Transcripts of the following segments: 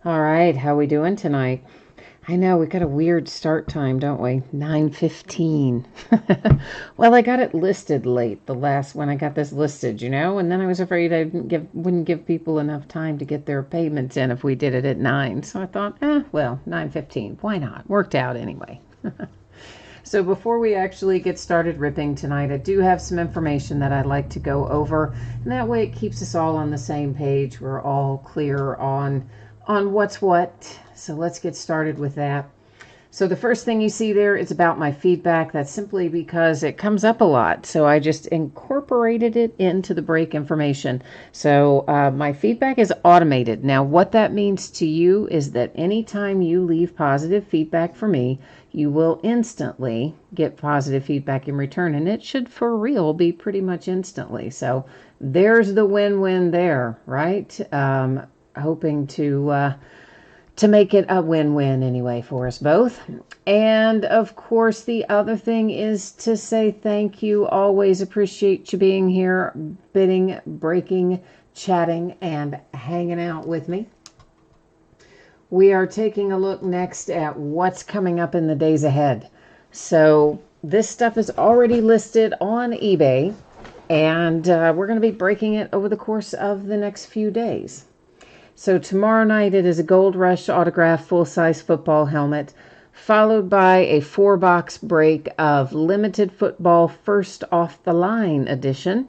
All right, how we doing tonight? I know we got a weird start time, don't we? 9:15. Well, I got it listed late the last when I got this listed, and then I was afraid I wouldn't give people enough time to get their payments in if we did it at 9. So I thought, well, 9:15. Why not? Worked out anyway. So before we actually get started ripping tonight, I do have some information that I'd like to go over, and that way it keeps us all on the same page. We're all clear on what's what. So let's get started with that. So the first thing you see there is about my feedback. That's simply because it comes up a lot. So I just incorporated it into the break information. So my feedback is automated. Now what that means to you is that anytime you leave positive feedback for me, you will instantly get positive feedback in return. And it should for real be pretty much instantly. So there's the win-win there, right? Hoping to make it a win-win anyway for us both. And of course, the other thing is to say thank you. Always appreciate you being here, bidding, breaking, chatting, and hanging out with me. We are taking a look next at what's coming up in the days ahead. So this stuff is already listed on eBay, and we're going to be breaking it over the course of the next few days. So tomorrow night it is a Gold Rush autograph full-size football helmet, followed by a 4-box break of Limited Football First Off the Line edition.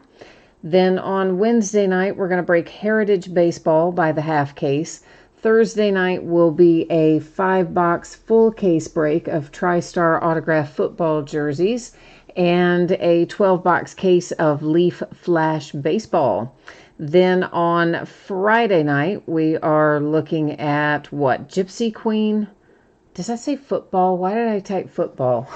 Then on Wednesday night we're going to break Heritage Baseball by the half case. Thursday night will be a 5-box full case break of TriStar autograph football jerseys and a 12-box case of Leaf Flash Baseball. Then on Friday night, we are looking at what? Gypsy Queen? Does that say football? Why did I type football?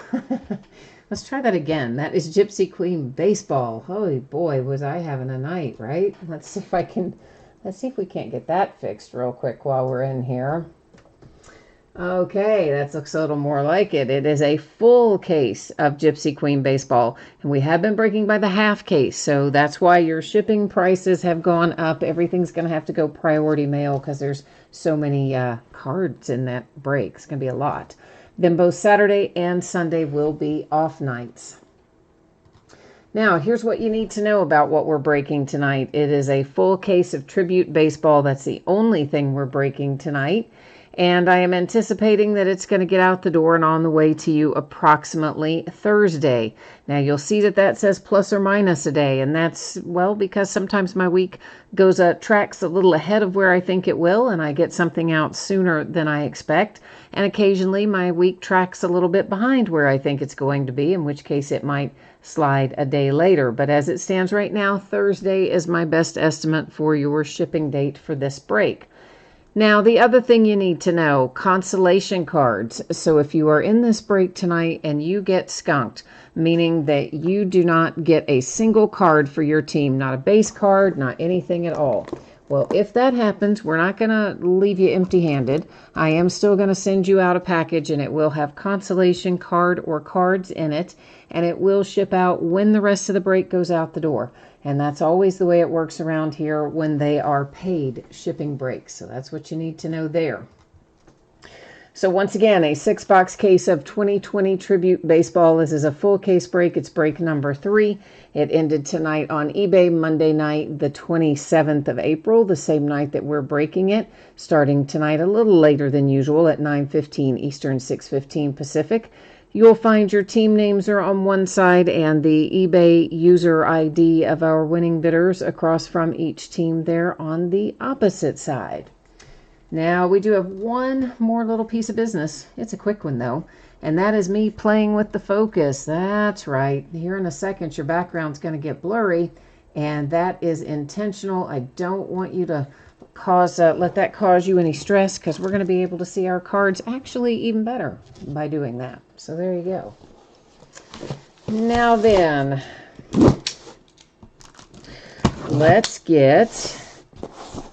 Let's try that again. That is Gypsy Queen Baseball. Holy boy, was I having a night, right? Let's see if we can't get that fixed real quick while we're in here. Okay, that looks a little more like it. It is a full case of Gypsy Queen Baseball, and we have been breaking by the half case, so that's why your shipping prices have gone up. Everything's going to have to go priority mail because there's so many cards in that break. It's going to be a lot. Then both Saturday and Sunday will be off nights. Now, here's what you need to know about what we're breaking tonight. It is a full case of Tribute Baseball. That's the only thing we're breaking tonight. And I am anticipating that it's going to get out the door and on the way to you approximately Thursday. Now, you'll see that says plus or minus a day. And that's, well, because sometimes my week tracks a little ahead of where I think it will, and I get something out sooner than I expect. And occasionally my week tracks a little bit behind where I think it's going to be, in which case it might slide a day later. But as it stands right now, Thursday is my best estimate for your shipping date for this break. Now, the other thing you need to know, consolation cards. So if you are in this break tonight and you get skunked, meaning that you do not get a single card for your team, not a base card, not anything at all. Well, if that happens, we're not going to leave you empty-handed. I am still going to send you out a package, and it will have consolation card or cards in it, and it will ship out when the rest of the break goes out the door. And that's always the way it works around here when they are paid shipping breaks. So that's what you need to know there. So once again, a 6-box case of 2020 Tribute Baseball. This is a full case break. It's break number 3. It ended tonight on eBay, Monday night, the 27th of April, the same night that we're breaking it, starting tonight a little later than usual at 9:15 Eastern, 6:15 Pacific. You'll find your team names are on one side and the eBay user ID of our winning bidders across from each team there on the opposite side. Now, we do have one more little piece of business. It's a quick one, though, and that is me playing with the focus. That's right. Here in a second, your background's going to get blurry, and that is intentional. I don't want you to let that cause you any stress, because we're going to be able to see our cards actually even better by doing that. So there you go. Now then, let's get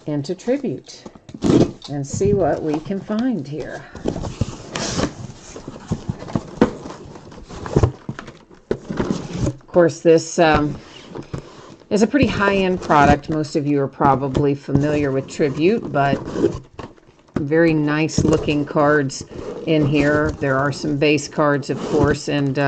into Tribute and see what we can find here. Of course, this is a pretty high-end product. Most of you are probably familiar with Tribute, but some very nice looking cards in here. There are some base cards, of course, and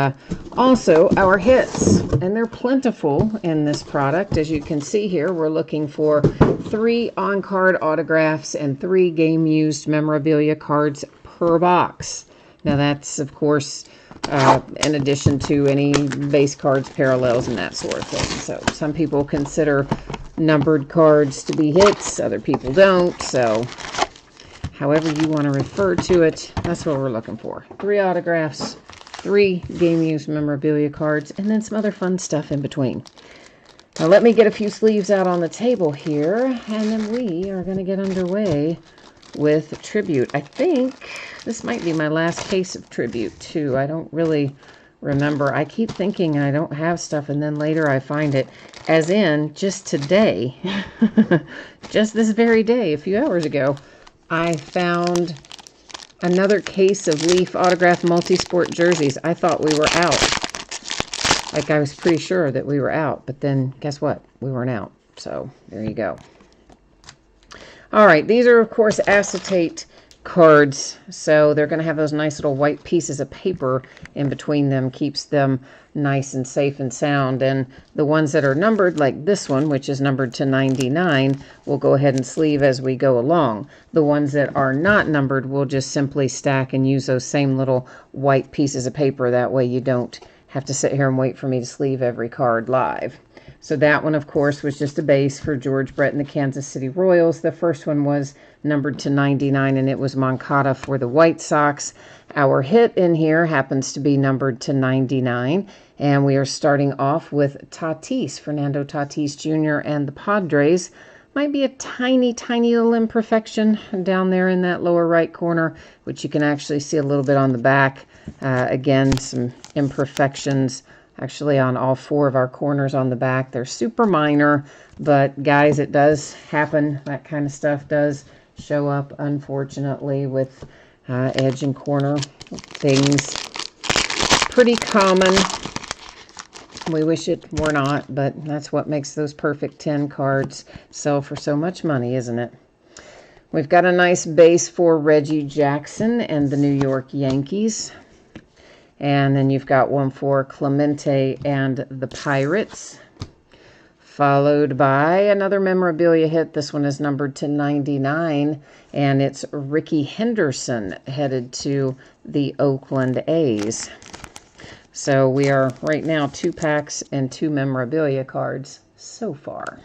also our hits. And they're plentiful in this product. As you can see here, we're looking for 3 on-card autographs and 3 game-used memorabilia cards per box. Now that's, of course, in addition to any base cards, parallels, and that sort of thing. So some people consider numbered cards to be hits, other people don't. So however you want to refer to it, that's what we're looking for. 3 autographs, 3 game-used memorabilia cards, and then some other fun stuff in between. Now let me get a few sleeves out on the table here, and then we are going to get underway with Tribute. I think this might be my last case of Tribute, too. I don't really remember. I keep thinking I don't have stuff, and then later I find it. As in, just today, just this very day, a few hours ago, I found another case of Leaf autographed multi-sport jerseys. I thought we were out. Like, I was pretty sure that we were out, but then guess what? We weren't out. So there you go. All right, these are, of course, acetate cards, so they're going to have those nice little white pieces of paper in between them, keeps them nice and safe and sound. And the ones that are numbered, like this one, which is numbered to 99, we'll go ahead and sleeve as we go along. The ones that are not numbered, we'll just simply stack and use those same little white pieces of paper. That way you don't have to sit here and wait for me to sleeve every card live. So that one, of course, was just a base for George Brett and the Kansas City Royals. The first one was numbered to 99, and it was Moncada for the White Sox. Our hit in here happens to be numbered to 99, and we are starting off with Tatis, Fernando Tatis Jr. and the Padres. Might be a tiny, tiny little imperfection down there in that lower right corner, which you can actually see a little bit on the back. Again, some imperfections actually on all 4 of our corners on the back. They're super minor, but guys, it does happen. That kind of stuff does show up, unfortunately, with edge and corner things. Pretty common. We wish it were not, but that's what makes those perfect 10 cards sell for so much money, isn't it? We've got a nice base for Reggie Jackson and the New York Yankees. And then you've got one for Clemente and the Pirates, followed by another memorabilia hit. This one is numbered to 99, and it's Ricky Henderson headed to the Oakland A's. So we are right now 2 packs and 2 memorabilia cards so far.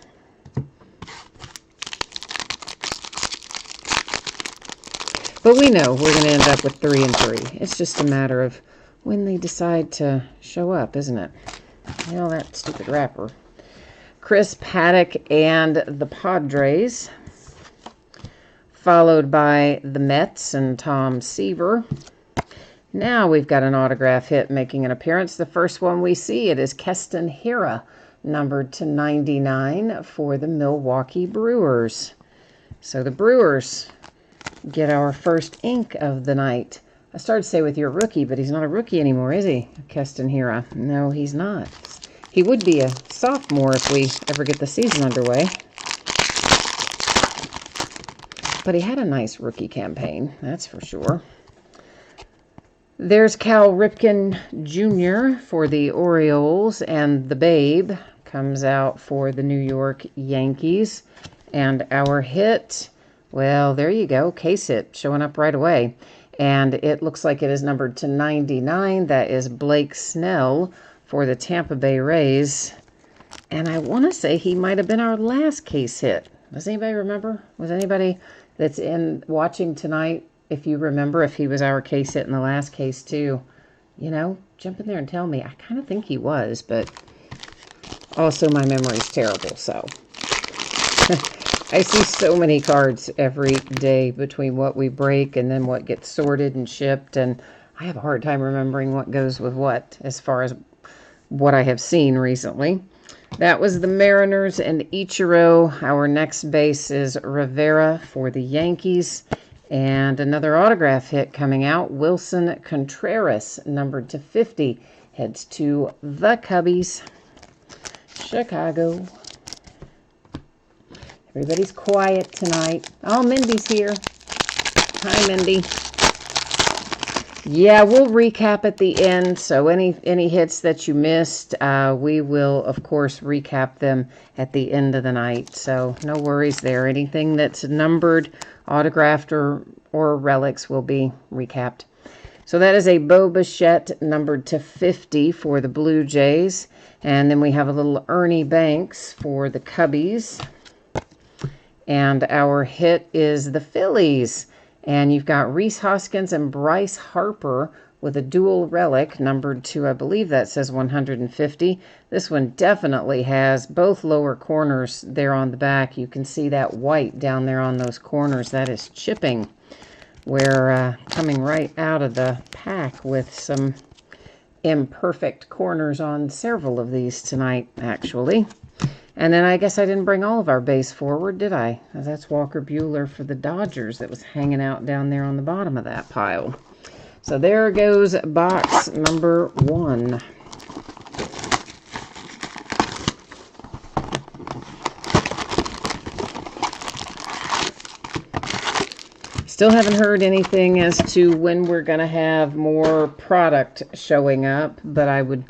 But we know we're going to end up with 3 and 3. It's just a matter of when they decide to show up, isn't it? You know, that stupid wrapper. Chris Paddock and the Padres, followed by the Mets and Tom Seaver. Now we've got an autograph hit making an appearance. The first one we see, it is Keston Hiura, numbered to 99 for the Milwaukee Brewers. So the Brewers get our first ink of the night. I started to say with your rookie, but he's not a rookie anymore, is he? Keston Hiura. No, he's not. He would be a sophomore if we ever get the season underway. But he had a nice rookie campaign, that's for sure. There's Cal Ripken Jr. for the Orioles, and the Babe comes out for the New York Yankees. And our hit, well, there you go, case hit, showing up right away. And it looks like it is numbered to 99. That is Blake Snell for the Tampa Bay Rays. And I want to say he might have been our last case hit. Does anybody remember? Was anybody that's in watching tonight, if you remember, if he was our case hit in the last case too, you know, jump in there and tell me. I kind of think he was, but also my memory's terrible, so. I see so many cards every day between what we break and then what gets sorted and shipped, and I have a hard time remembering what goes with what as far as what I have seen recently. That was the Mariners and Ichiro. Our next base is Rivera for the Yankees. And another autograph hit coming out. Wilson Contreras, numbered to 50, heads to the Cubbies. Chicago. Everybody's quiet tonight. Oh, Mindy's here. Hi, Mindy. Yeah, we'll recap at the end. So any hits that you missed, we will, of course, recap them at the end of the night. So no worries there. Anything that's numbered, autographed, or relics will be recapped. So that is a Bo Bichette numbered to 50 for the Blue Jays. And then we have a little Ernie Banks for the Cubbies. And our hit is the Phillies. And you've got Rhys Hoskins and Bryce Harper with a dual relic numbered to, I believe that says 150. This one definitely has both lower corners there on the back. You can see that white down there on those corners. That is chipping. We're coming right out of the pack with some imperfect corners on several of these tonight, actually. And then I guess I didn't bring all of our base forward, did I? That's Walker Buehler for the Dodgers that was hanging out down there on the bottom of that pile. So there goes box number 1. Still haven't heard anything as to when we're going to have more product showing up, but I would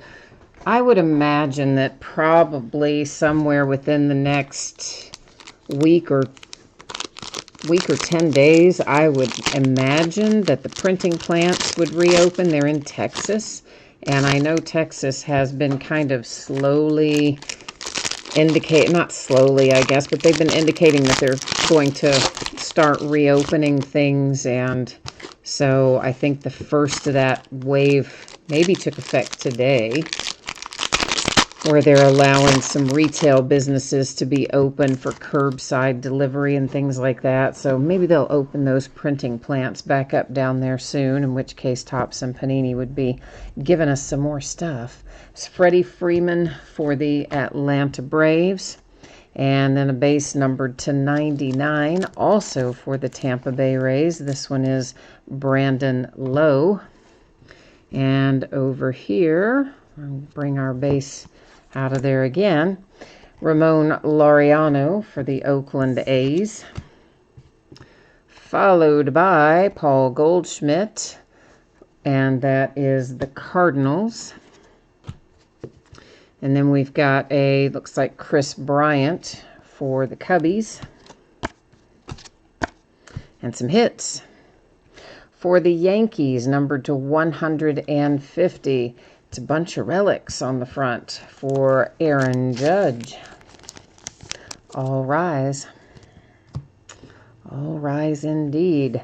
imagine that probably somewhere within the next week or 10 days, I would imagine that the printing plants would reopen. They're in Texas, and I know Texas has been kind of slowly not slowly, I guess, but they've been indicating that they're going to start reopening things, and so I think the first of that wave maybe took effect today, where they're allowing some retail businesses to be open for curbside delivery and things like that. So maybe they'll open those printing plants back up down there soon, in which case Topps and Panini would be giving us some more stuff. It's Freddie Freeman for the Atlanta Braves. And then a base numbered to 99, also for the Tampa Bay Rays. This one is Brandon Lowe. And over here, I'll bring our base out of there again. Ramon Laureano for the Oakland A's. Followed by Paul Goldschmidt, and that is the Cardinals. And then we've got looks like Chris Bryant for the Cubbies. And some hits. For the Yankees, numbered to 150. It's a bunch of relics on the front for Aaron Judge. All rise. All rise indeed.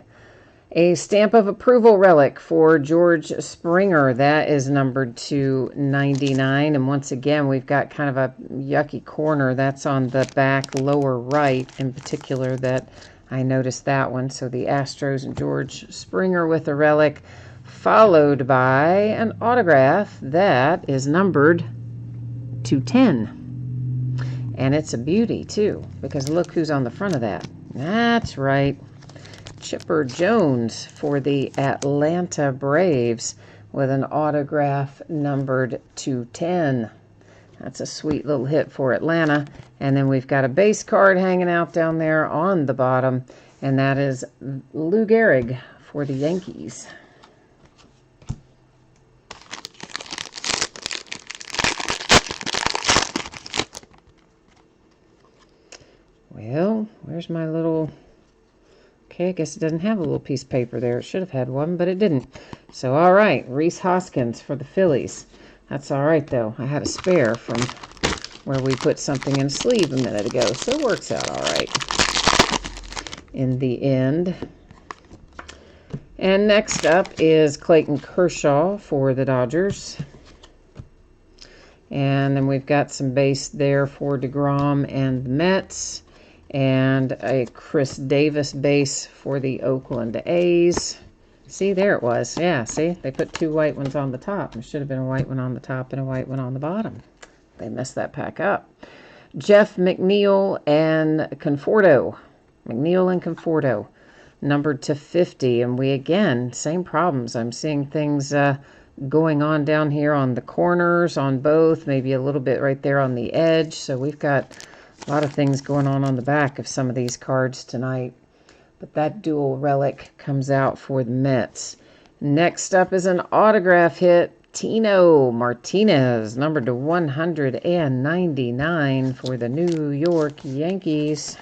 A stamp of approval relic for George Springer. That is numbered to 99. And once again, we've got kind of a yucky corner. That's on the back lower right in particular that I noticed that one. So the Astros and George Springer with a relic, followed by an autograph that is numbered to 10. And it's a beauty, too, because look who's on the front of that. That's right. Chipper Jones for the Atlanta Braves with an autograph numbered to 10. That's a sweet little hit for Atlanta. And then we've got a base card hanging out down there on the bottom, and that is Lou Gehrig for the Yankees. Well, where's my little... Okay, I guess it doesn't have a little piece of paper there. It should have had one, but it didn't. So, all right, Rhys Hoskins for the Phillies. That's all right, though. I had a spare from where we put something in a sleeve a minute ago, so it works out all right in the end. And next up is Clayton Kershaw for the Dodgers. And then we've got some base there for DeGrom and the Mets. And a Chris Davis base for the Oakland A's. See, there it was. Yeah, see, they put two white ones on the top. There should have been a white one on the top and a white one on the bottom. They messed that pack up. Jeff McNeil and Conforto. McNeil and Conforto, numbered to 50. And we, again, same problems. I'm seeing things going on down here on the corners on both, maybe a little bit right there on the edge. So we've got a lot of things going on the back of some of these cards tonight. But that dual relic comes out for the Mets. Next up is an autograph hit. Tino Martinez, numbered to 199 for the New York Yankees.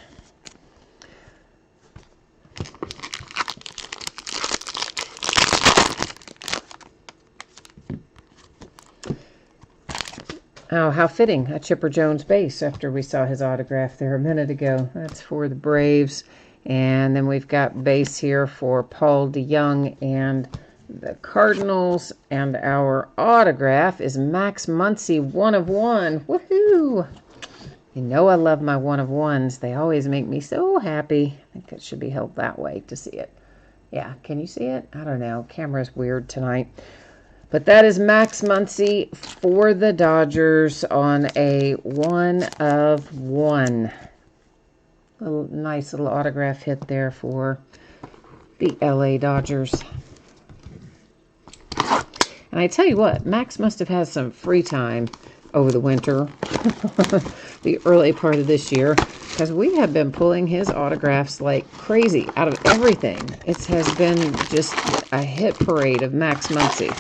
Oh, how fitting. A Chipper Jones base after we saw his autograph there a minute ago. That's for the Braves. And then we've got base here for Paul DeJong and the Cardinals. And our autograph is Max Muncy, 1 of 1. Woohoo! You know I love my 1 of 1s. They always make me so happy. I think it should be held that way to see it. Yeah, can you see it? I don't know. Camera's weird tonight. But that is Max Muncy for the Dodgers on a 1 of 1. Nice little autograph hit there for the LA Dodgers. And I tell you what, Max must have had some free time over the winter, the early part of this year, because we have been pulling his autographs like crazy out of everything. It has been just a hit parade of Max Muncy.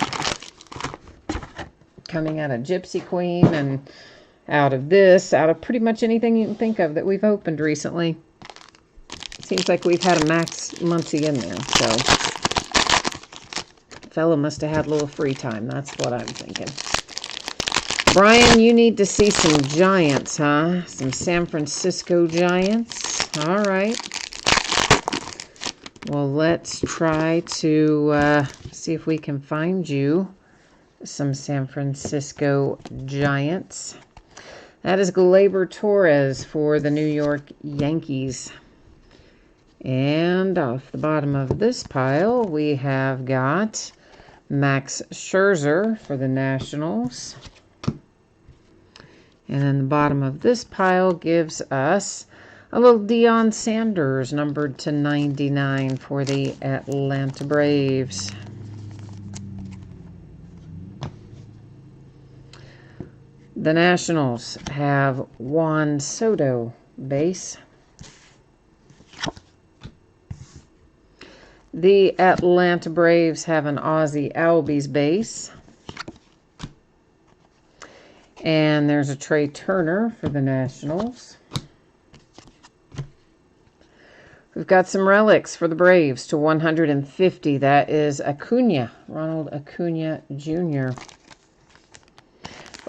Coming out of Gypsy Queen and out of this, out of pretty much anything you can think of that we've opened recently. Seems like we've had a Max Muncy in there, so fella must have had a little free time. That's what I'm thinking. Brian, you need to see some Giants, huh? Some San Francisco Giants. All right. Well, let's try to see if we can find you some San Francisco Giants. That is Gleyber Torres for the New York Yankees. And off the bottom of this pile, we have got Max Scherzer for the Nationals. And then the bottom of this pile gives us a little Deion Sanders, numbered to 99 for the Atlanta Braves. The Nationals have Juan Soto base. The Atlanta Braves have an Ozzie Albies base. And there's a Trey Turner for the Nationals. We've got some relics for the Braves to 150. That is Acuna, Ronald Acuna Jr.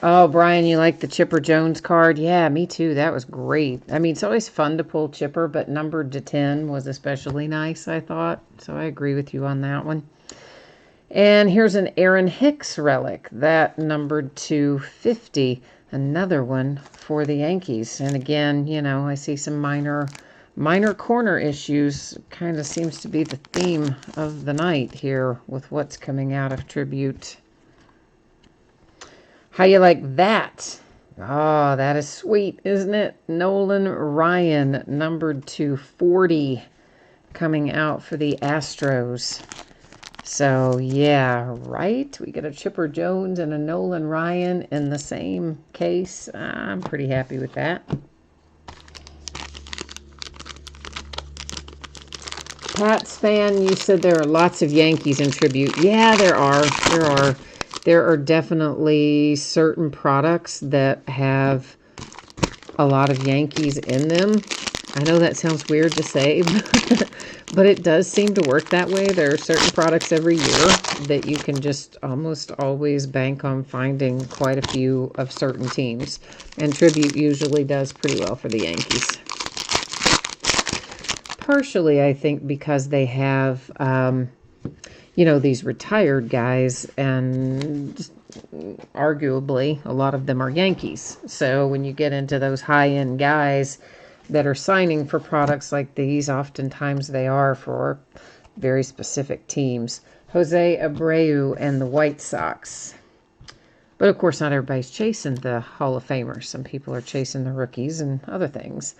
Oh, Brian, you like the Chipper Jones card? Yeah, me too. That was great. I mean, it's always fun to pull Chipper, but numbered to 10 was especially nice, I thought. So I agree with you on that one. And here's an Aaron Hicks relic, that numbered to 50. Another one for the Yankees. And again, you know, I see some minor corner issues. Kind of seems to be the theme of the night here with what's coming out of Tribute. How you like that? Oh, that is sweet, isn't it? Nolan Ryan, numbered to 40, coming out for the Astros. So, yeah, right? We get a Chipper Jones and a Nolan Ryan in the same case. I'm pretty happy with that. Pats fan, you said there are lots of Yankees in Tribute. Yeah, there are. There are definitely certain products that have a lot of Yankees in them. I know that sounds weird to say, but it does seem to work that way. There are certain products every year that you can just almost always bank on finding quite a few of certain teams. And Tribute usually does pretty well for the Yankees. Partially, I think, because they have... you know, these retired guys, and arguably a lot of them are Yankees. So when you get into those high-end guys that are signing for products like these, oftentimes they are for very specific teams. Jose Abreu and the White Sox. But of course, not everybody's chasing the Hall of Famers. Some people are chasing the rookies and other things.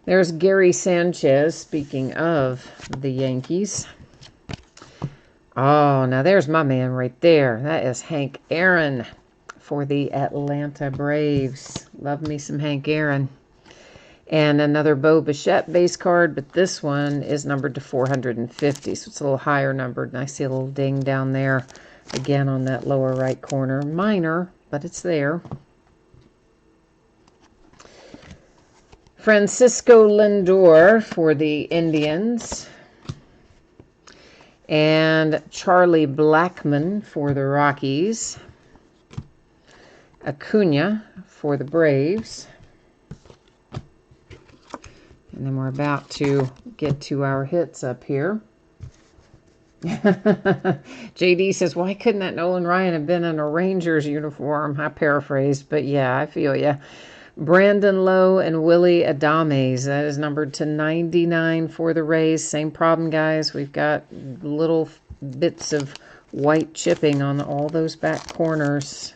There's Gary Sanchez, speaking of the Yankees. Oh, now there's my man right there. That is Hank Aaron for the Atlanta Braves. Love me some Hank Aaron. And another Bo Bichette base card, but this one is numbered to 450, so it's a little higher numbered. And I see a little ding down there, again on that lower right corner. Minor, but it's there. Francisco Lindor for the Indians. And Charlie Blackmon for the Rockies. Acuna for the Braves. And then we're about to get to our hits up here. JD says, why couldn't that Nolan Ryan have been in a Rangers uniform? I paraphrased, but yeah, I feel ya. Brandon Lowe and Willie Adames. That is numbered to 99 for the Rays. Same problem, guys. We've got little bits of white chipping on all those back corners.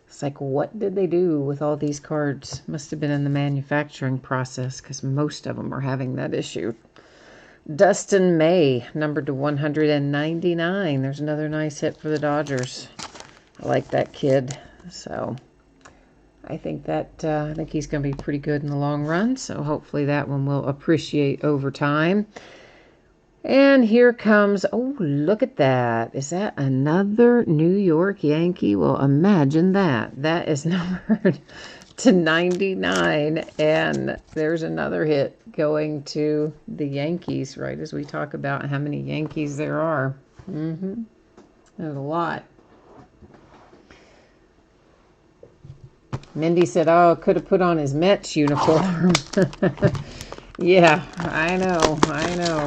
It's like, what did they do with all these cards? Must have been in the manufacturing process, because most of them are having that issue. Dustin May, numbered to 199. There's another nice hit for the Dodgers. I like that kid. So I think he's going to be pretty good in the long run. So hopefully that one will appreciate over time. And here comes, oh, look at that. Is that another New York Yankee? Well, imagine that. That is numbered to 99. And there's another hit going to the Yankees, right, as we talk about how many Yankees there are. There's a lot. Mindy said, oh, could have put on his Mets uniform. Yeah, I know.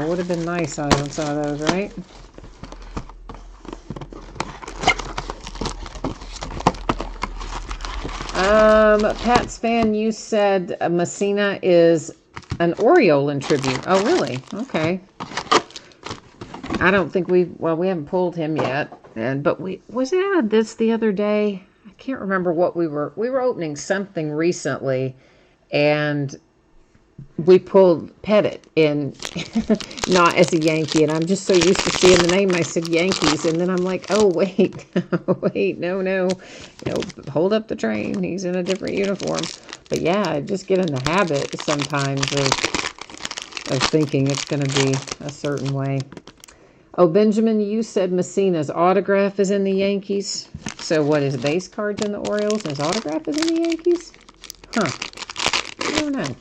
Would have been nice on some of those, right? Pat's fan, you said Messina is an Orioles tribute. Oh, really? Okay. I don't think we haven't pulled him yet. But was it out of this the other day? I can't remember what we were opening something recently, and we pulled Pettit in, not as a Yankee, and I'm just so used to seeing the name. I said Yankees, and then I'm like, oh wait, no, hold up the train. He's in a different uniform. But yeah, I just get in the habit sometimes of thinking it's going to be a certain way. Oh, Benjamin, you said Messina's autograph is in the Yankees. So what, his base card's in the Orioles and his autograph is in the Yankees? Huh. I don't know.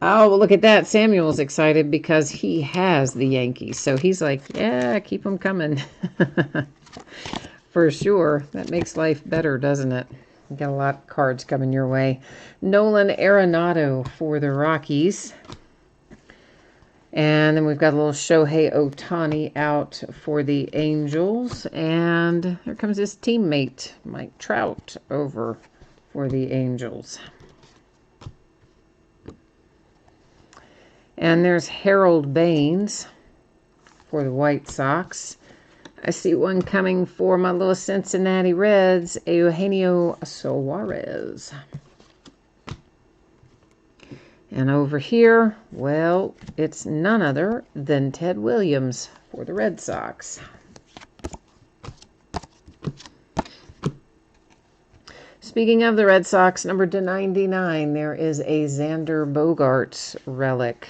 Oh, well, look at that. Samuel's excited because he has the Yankees. So he's like, yeah, keep them coming. For sure. That makes life better, doesn't it? You got a lot of cards coming your way. Nolan Arenado for the Rockies. And then we've got a little Shohei Ohtani out for the Angels. And here comes his teammate, Mike Trout, over for the Angels. And there's Harold Baines for the White Sox. I see one coming for my little Cincinnati Reds, Eugenio Suarez. And over here, well, it's none other than Ted Williams for the Red Sox. Speaking of the Red Sox, numbered to 99, there is a Xander Bogaerts relic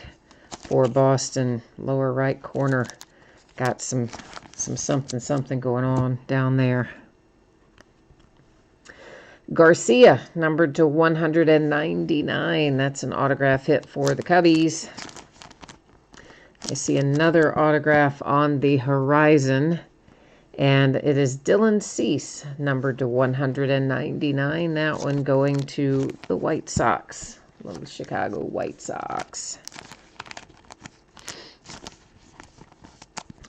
for Boston, lower right corner. Got some something going on down there. Garcia, numbered to 199. That's an autograph hit for the Cubbies. I see another autograph on the horizon, and it is Dylan Cease, numbered to 199. That one going to the White Sox, little Chicago White Sox.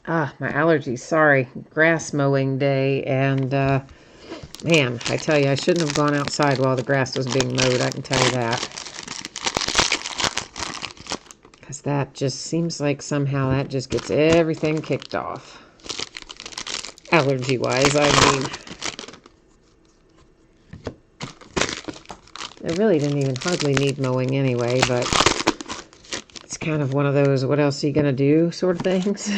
Ah, my allergies, sorry. Grass mowing day, and man, I tell you, I shouldn't have gone outside while the grass was being mowed, I can tell you that. Because that just seems like somehow that just gets everything kicked off. Allergy-wise, I mean. It really didn't even hardly need mowing anyway, but it's kind of one of those, what else are you going to do sort of things.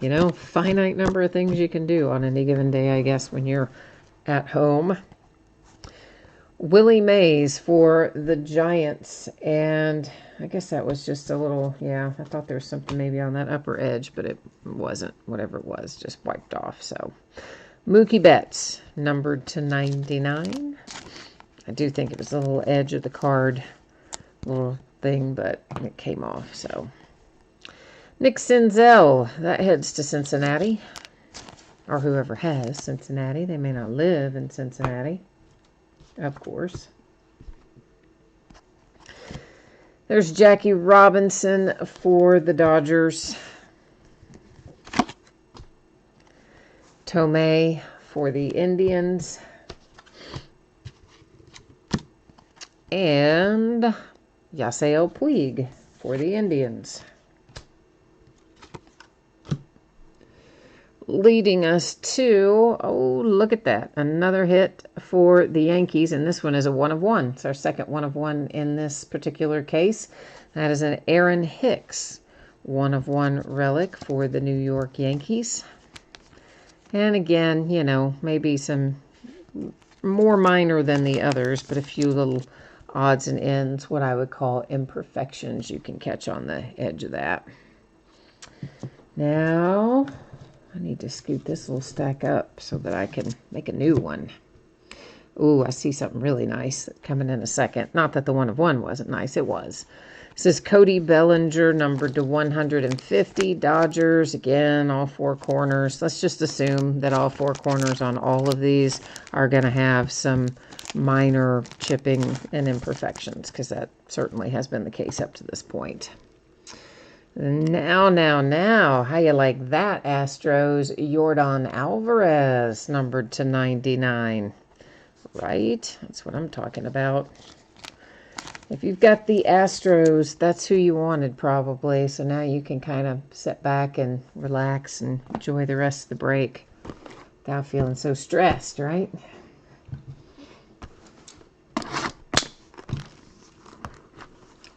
You know, finite number of things you can do on any given day, I guess, when you're at home. Willie Mays for the Giants, and I guess that was just a little, yeah, I thought there was something maybe on that upper edge, but it wasn't. Whatever it was, just wiped off. So Mookie Betts, numbered to 99. I do think it was a little edge of the card, little thing, but it came off. So Nick Senzel, that heads to Cincinnati, or whoever has Cincinnati. They may not live in Cincinnati, of course. There's Jackie Robinson for the Dodgers. Tomei for the Indians. And Yasiel Puig for the Indians. Leading us to, oh, look at that. Another hit for the Yankees, and this one is a 1 of 1. It's our second 1 of 1 in this particular case. That is an Aaron Hicks 1 of 1 relic for the New York Yankees. And again, you know, maybe some more minor than the others, but a few little odds and ends, what I would call imperfections you can catch on the edge of that. Now, I need to scoot this little stack up so that I can make a new one. Ooh, I see something really nice coming in a second. Not that the 1 of 1 wasn't nice. It was. This is Cody Bellinger, numbered to 150. Dodgers, again, all 4 corners. Let's just assume that all 4 corners on all of these are going to have some minor chipping and imperfections, because that certainly has been the case up to this point. Now, how you like that, Astros? Yordan Alvarez, numbered to 99. Right? That's what I'm talking about. If you've got the Astros, that's who you wanted probably. So now you can kind of sit back and relax and enjoy the rest of the break without feeling so stressed, right?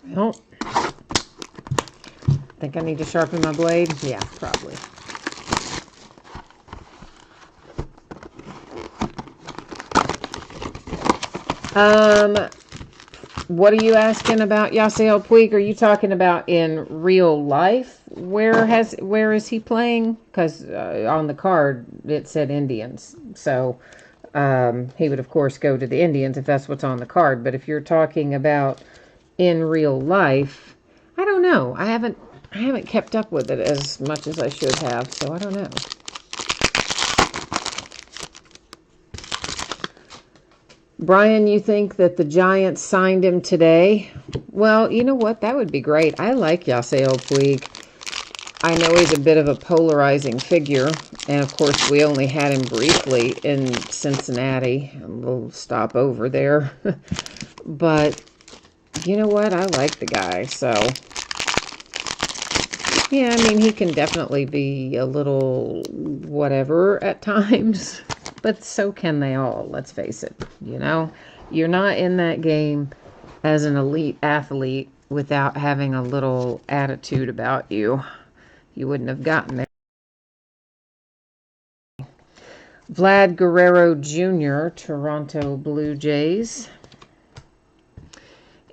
Well, think I need to sharpen my blade? Yeah, probably. What are you asking about Yasiel Puig? Are you talking about in real life? Where is he playing? Because on the card it said Indians, so he would of course go to the Indians if that's what's on the card. But if you're talking about in real life, I don't know. I haven't kept up with it as much as I should have, so I don't know. Brian, you think that the Giants signed him today? Well, you know what? That would be great. I like Yasiel Puig. I know he's a bit of a polarizing figure, and of course we only had him briefly in Cincinnati, a little stop over there. But you know what? I like the guy, so yeah, I mean, he can definitely be a little whatever at times. But so can they all, let's face it. You know, you're not in that game as an elite athlete without having a little attitude about you. You wouldn't have gotten there. Vlad Guerrero Jr., Toronto Blue Jays.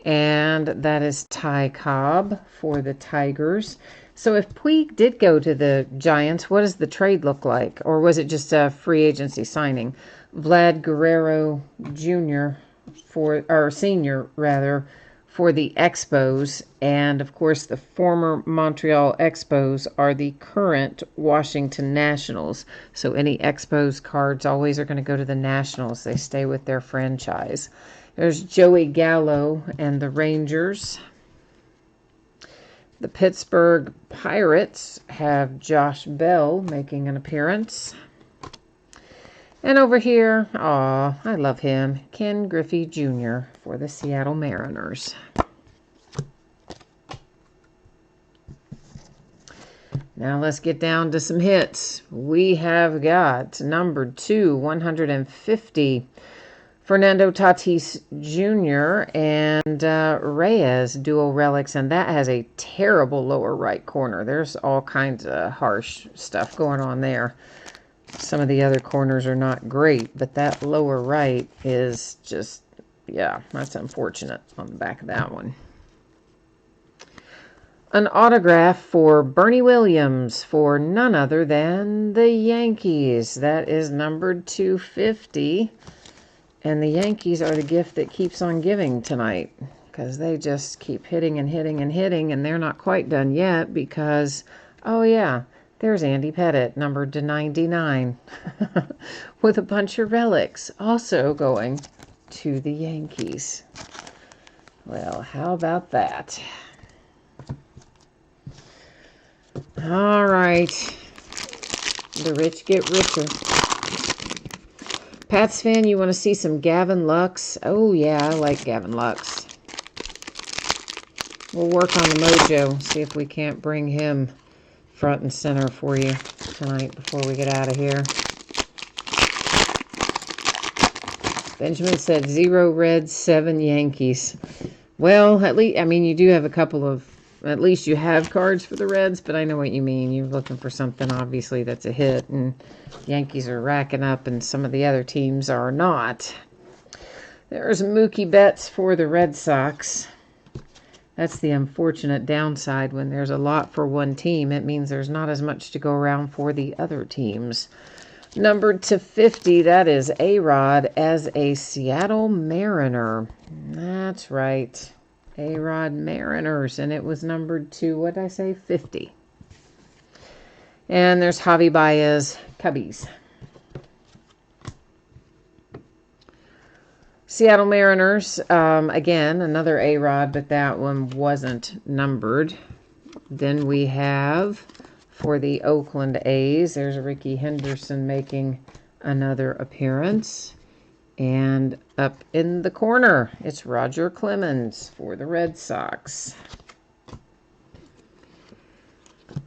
And that is Ty Cobb for the Tigers. So if Puig did go to the Giants, what does the trade look like? Or was it just a free agency signing? Vlad Guerrero Jr. Senior for the Expos. And of course the former Montreal Expos are the current Washington Nationals. So any Expos cards always are going to go to the Nationals. They stay with their franchise. There's Joey Gallo and the Rangers. The Pittsburgh Pirates have Josh Bell making an appearance. And over here, I love him, Ken Griffey Jr. for the Seattle Mariners. Now let's get down to some hits. We have got numbered 2, 150. Fernando Tatis Jr. and Reyes dual relics, and that has a terrible lower right corner. There's all kinds of harsh stuff going on there. Some of the other corners are not great, but that lower right is just, yeah, that's unfortunate on the back of that one. An autograph for Bernie Williams for none other than the Yankees. That is numbered 250. And the Yankees are the gift that keeps on giving tonight, because they just keep hitting and hitting and hitting, and they're not quite done yet because, oh yeah, there's Andy Pettitte, numbered to 99, with a bunch of relics also going to the Yankees. Well, how about that? All right. The rich get richer. Pats fan, you want to see some Gavin Lux? Oh, yeah, I like Gavin Lux. We'll work on the mojo, see if we can't bring him front and center for you tonight before we get out of here. Benjamin said 0 Reds, 7 Yankees. Well, at least, I mean, you do have a couple of, at least you have cards for the Reds, but I know what you mean. You're looking for something, obviously, that's a hit, and Yankees are racking up, and some of the other teams are not. There's Mookie Betts for the Red Sox. That's the unfortunate downside. When there's a lot for one team, it means there's not as much to go around for the other teams. Numbered to 50, that is A-Rod as a Seattle Mariner. That's right. A-Rod Mariners, and it was numbered to, what did I say, 50. And there's Javi Baez, Cubbies. Seattle Mariners, again, another A-Rod, but that one wasn't numbered. Then we have, for the Oakland A's, there's Ricky Henderson making another appearance. And up in the corner, it's Roger Clemens for the Red Sox.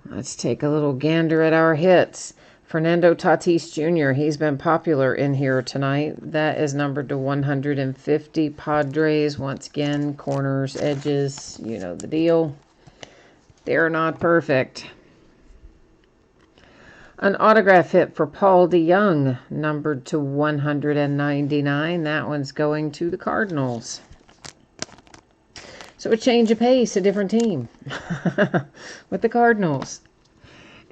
Let's take a little gander at our hits. Fernando Tatis Jr., he's been popular in here tonight. That is numbered to 150. Padres, once again, corners, edges, you know the deal. They're not perfect. An autograph hit for Paul DeJong, numbered to 199. That one's going to the Cardinals. So a change of pace, a different team with the Cardinals.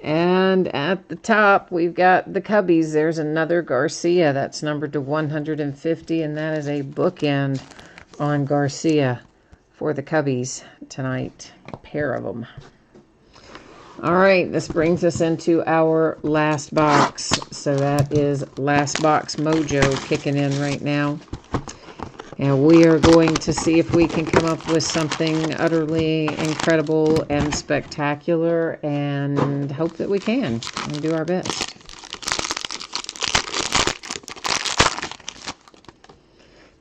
And at the top, we've got the Cubbies. There's another Garcia. That's numbered to 150, and that is a bookend on Garcia for the Cubbies tonight. A pair of them. All right, this brings us into our last box. So that is Last Box Mojo kicking in right now. And we are going to see if we can come up with something utterly incredible and spectacular, and hope that we can, and do our best.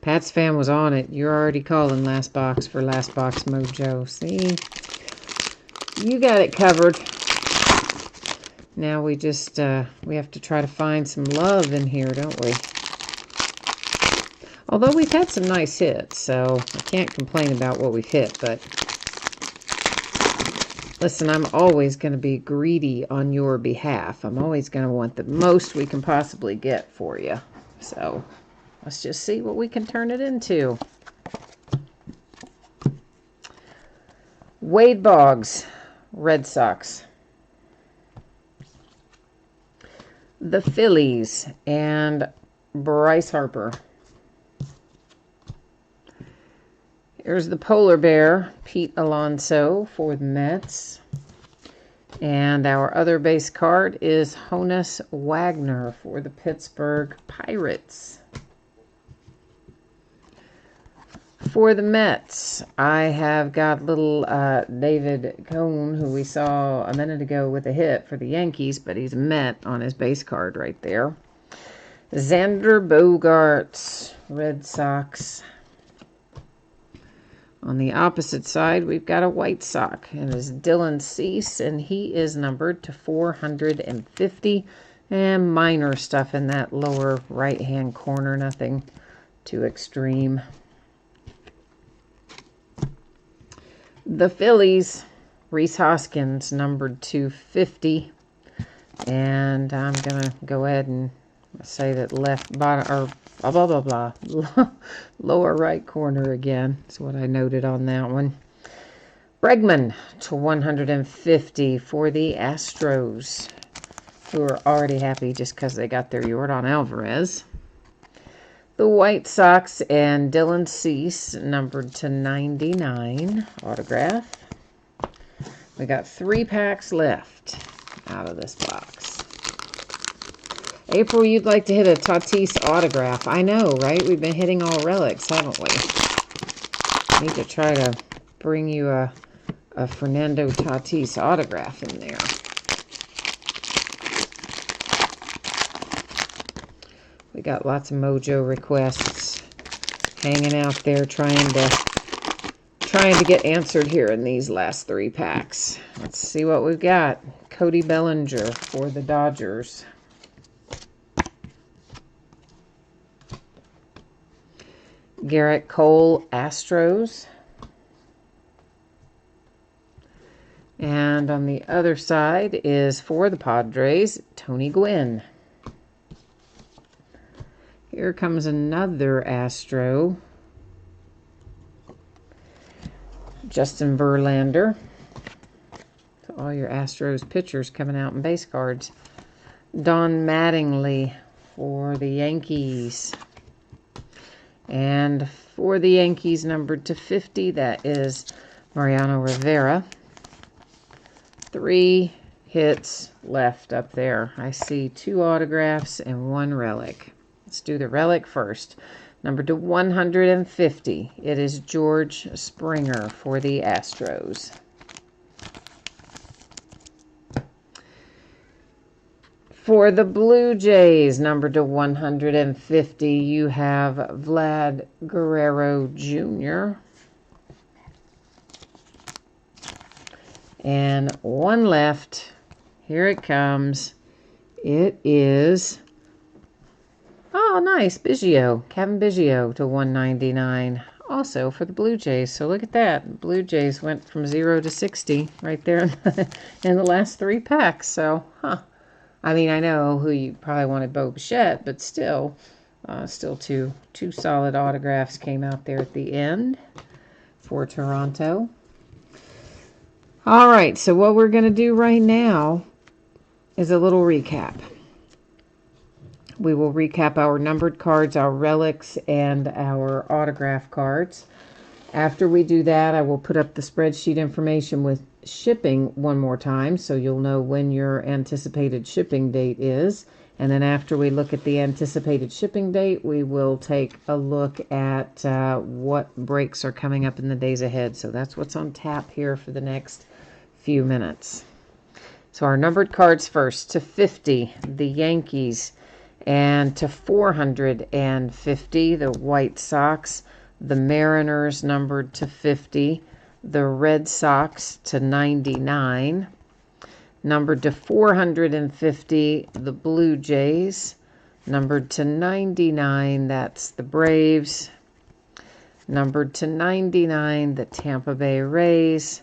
Pat's fan was on it. You're already calling Last Box for Last Box Mojo. See? You got it covered. Now we just, we have to try to find some love in here, don't we? Although we've had some nice hits, so I can't complain about what we've hit, but listen, I'm always going to be greedy on your behalf. I'm always going to want the most we can possibly get for you. So let's just see what we can turn it into. Wade Boggs, Red Sox. The Phillies and Bryce Harper. Here's the Polar Bear, Pete Alonso for the Mets. And our other base card is Honus Wagner for the Pittsburgh Pirates. For the Mets, I have got little David Cone, who we saw a minute ago with a hit for the Yankees, but he's a Met on his base card right there. Xander Bogaerts, Red Sox. On the opposite side, we've got a White Sox, and it's Dylan Cease, and he is numbered to 450. And minor stuff in that lower right-hand corner, nothing too extreme. The Phillies, Rhys Hoskins, numbered to 50. And I'm going to go ahead and say that left bottom, or blah, blah, blah, blah. Lower right corner again. That's what I noted on that one. Bregman to 150 for the Astros, who are already happy just because they got their Yordan Alvarez. The White Sox and Dylan Cease, numbered to 99, autograph. We got 3 packs left out of this box. April, you'd like to hit a Tatis autograph. I know, right? We've been hitting all relics, haven't we? I need to try to bring you a Fernando Tatis autograph in there. We got lots of Mojo requests hanging out there trying to get answered here in these last 3 packs. Let's see what we've got. Cody Bellinger for the Dodgers. Garrett Cole, Astros. And on the other side is for the Padres, Tony Gwynn. Here comes another Astro. Justin Verlander. So all your Astros pitchers coming out in base cards. Don Mattingly for the Yankees. And for the Yankees, numbered to 50, that is Mariano Rivera. 3 hits left up there. I see 2 autographs and 1 relic. Let's do the relic first. Numbered to 150, it is George Springer for the Astros. For the Blue Jays, numbered to 150, you have Vlad Guerrero Jr. And 1 left. Here it comes. It is, oh, nice, Biggio. Kevin Biggio to 199. Also for the Blue Jays. So look at that. Blue Jays went from 0 to 60 right there in the last 3 packs. So, I mean, I know who you probably wanted, Bo Bichette, but still two solid autographs came out there at the end for Toronto. All right, so what we're going to do right now is a little recap. We will recap our numbered cards, our relics, and our autograph cards. After we do that, I will put up the spreadsheet information with shipping one more time, so you'll know when your anticipated shipping date is. And then after we look at the anticipated shipping date, we will take a look at what breaks are coming up in the days ahead. So that's what's on tap here for the next few minutes. So our numbered cards first, to 50, the Yankees, and to 450, the White Sox, the Mariners numbered to 50, the Red Sox to 99, numbered to 450, the Blue Jays, numbered to 99, that's the Braves, numbered to 99, the Tampa Bay Rays,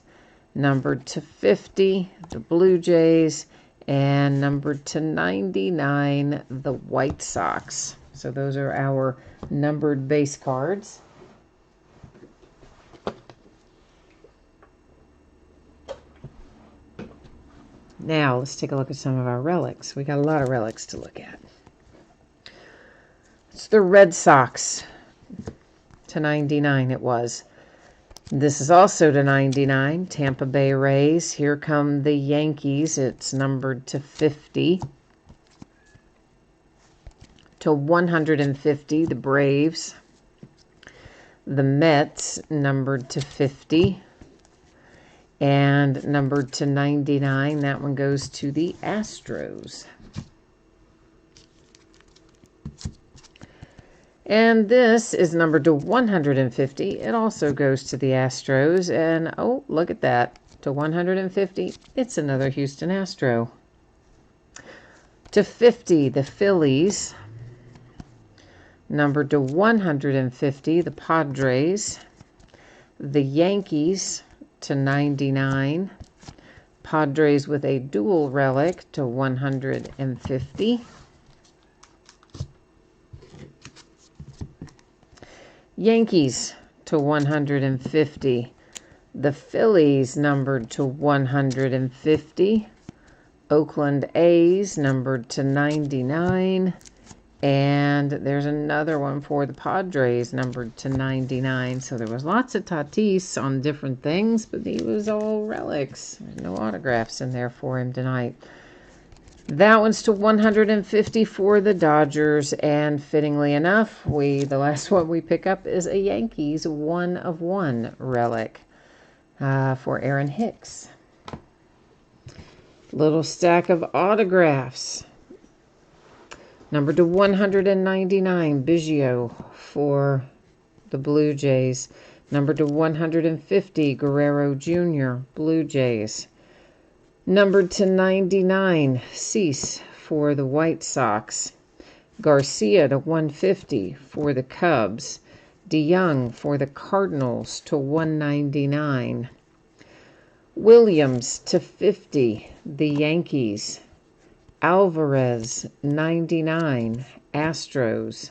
numbered to 50, the Blue Jays, and numbered to 99, the White Sox. So those are our numbered base cards. Now, let's take a look at some of our relics. We got a lot of relics to look at. It's the Red Sox to 99 it was. This is also to 99, Tampa Bay Rays. Here come the Yankees. It's numbered to 50. To 150, the Braves. The Mets, numbered to 50. And numbered to 99, that one goes to the Astros. And this is numbered to 150. It also goes to the Astros. And, oh, look at that. To 150, it's another Houston Astro. To 50, the Phillies. Numbered to 150, the Padres. The Yankees to 99. Padres with a dual relic to 150. Yankees to 150. The Phillies numbered to 150. Oakland A's numbered to 99. And there's another one for the Padres numbered to 99. So there was lots of Tatis on different things, but he was all relics. No autographs in there for him tonight. That one's to 150 for the Dodgers, and fittingly enough, the last one we pick up is a Yankees 1/1 relic for Aaron Hicks. Little stack of autographs. Number to 199, Biggio for the Blue Jays. Number to 150, Guerrero Jr., Blue Jays. Numbered to 99, Cease for the White Sox. Garcia to 150 for the Cubs. DeYoung for the Cardinals to 199. Williams to 50, the Yankees. Alvarez, 99, Astros.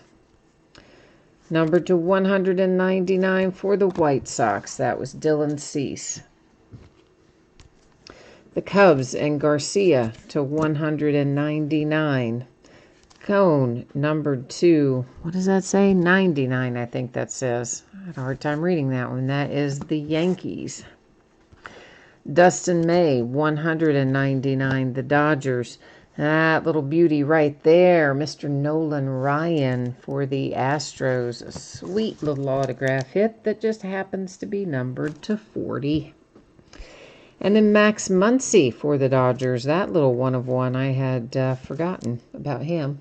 Numbered to 199 for the White Sox. That was Dylan Cease. The Cubs and Garcia to 199. Cone, numbered to, what does that say? 99, I think that says. I had a hard time reading that one. That is the Yankees. Dustin May, 199, the Dodgers. That little beauty right there, Mr. Nolan Ryan for the Astros. A sweet little autograph hit that just happens to be numbered to 40. And then Max Muncy for the Dodgers. That little 1/1, I had forgotten about him.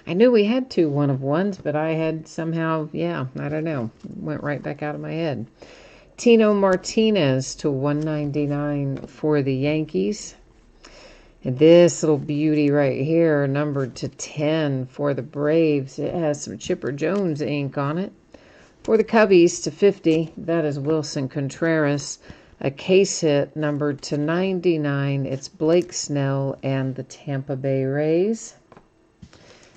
I knew we had 2 1/1s, but I had somehow, I don't know, went right back out of my head. Tino Martinez to 199 for the Yankees. And this little beauty right here, numbered to 10 for the Braves. It has some Chipper Jones ink on it. For the Cubbies to 50, that is Wilson Contreras. A case hit numbered to 99. It's Blake Snell and the Tampa Bay Rays.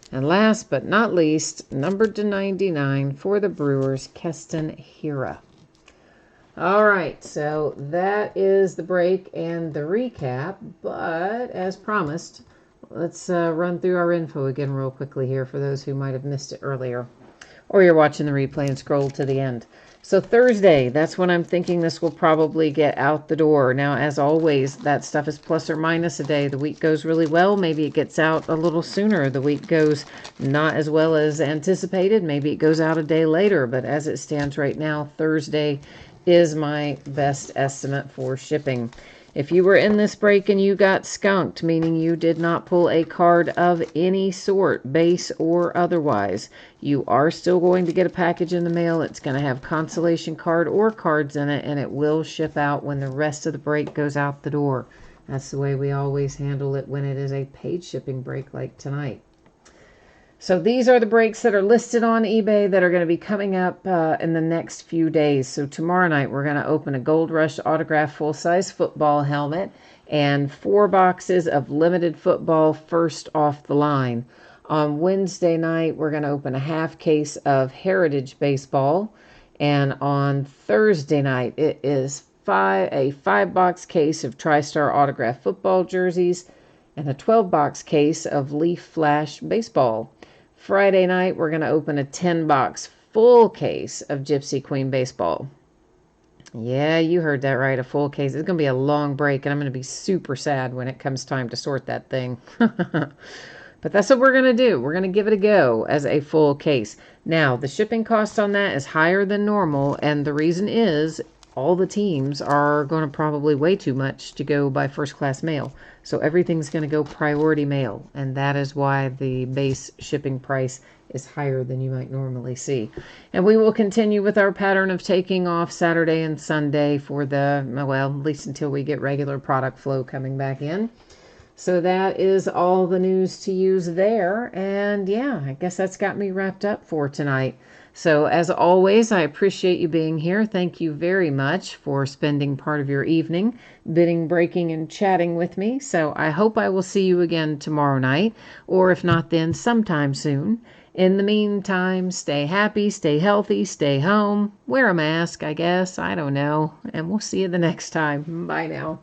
And last but not least, numbered to 99 for the Brewers, Keston Hiura. All right, so that is the break and the recap. But as promised, let's run through our info again real quickly here for those who might have missed it earlier. Or you're watching the replay and scroll to the end. So Thursday, that's when I'm thinking this will probably get out the door. Now, as always, that stuff is plus or minus a day. The week goes really well. Maybe it gets out a little sooner. The week goes not as well as anticipated. Maybe it goes out a day later. But as it stands right now, Thursday is my best estimate for shipping. If you were in this break and you got skunked, meaning you did not pull a card of any sort, base or otherwise, you are still going to get a package in the mail. It's going to have consolation card or cards in it, and it will ship out when the rest of the break goes out the door. That's the way we always handle it when it is a paid shipping break like tonight. So these are the breaks that are listed on eBay that are going to be coming up in the next few days. So tomorrow night, we're going to open a Gold Rush autograph full-size football helmet and 4 boxes of limited football first off the line. On Wednesday night, we're going to open a half case of Heritage Baseball. And on Thursday night, it is a 5-box case of TriStar autograph football jerseys and a 12-box case of Leaf Flash Baseball. Friday night, we're going to open a 10-box full case of Gypsy Queen Baseball. Yeah, you heard that right, a full case. It's going to be a long break, and I'm going to be super sad when it comes time to sort that thing. But that's what we're going to do. We're going to give it a go as a full case. Now, the shipping cost on that is higher than normal, and the reason is all the teams are going to probably way too much to go by first-class mail. So everything's going to go priority mail, and that is why the base shipping price is higher than you might normally see. And we will continue with our pattern of taking off Saturday and Sunday for at least until we get regular product flow coming back in. So that is all the news to use there. And yeah, I guess that's got me wrapped up for tonight. So, as always, I appreciate you being here. Thank you very much for spending part of your evening bidding, breaking, and chatting with me. So, I hope I will see you again tomorrow night, or if not, then sometime soon. In the meantime, stay happy, stay healthy, stay home, wear a mask, I guess. I don't know. And we'll see you the next time. Bye now.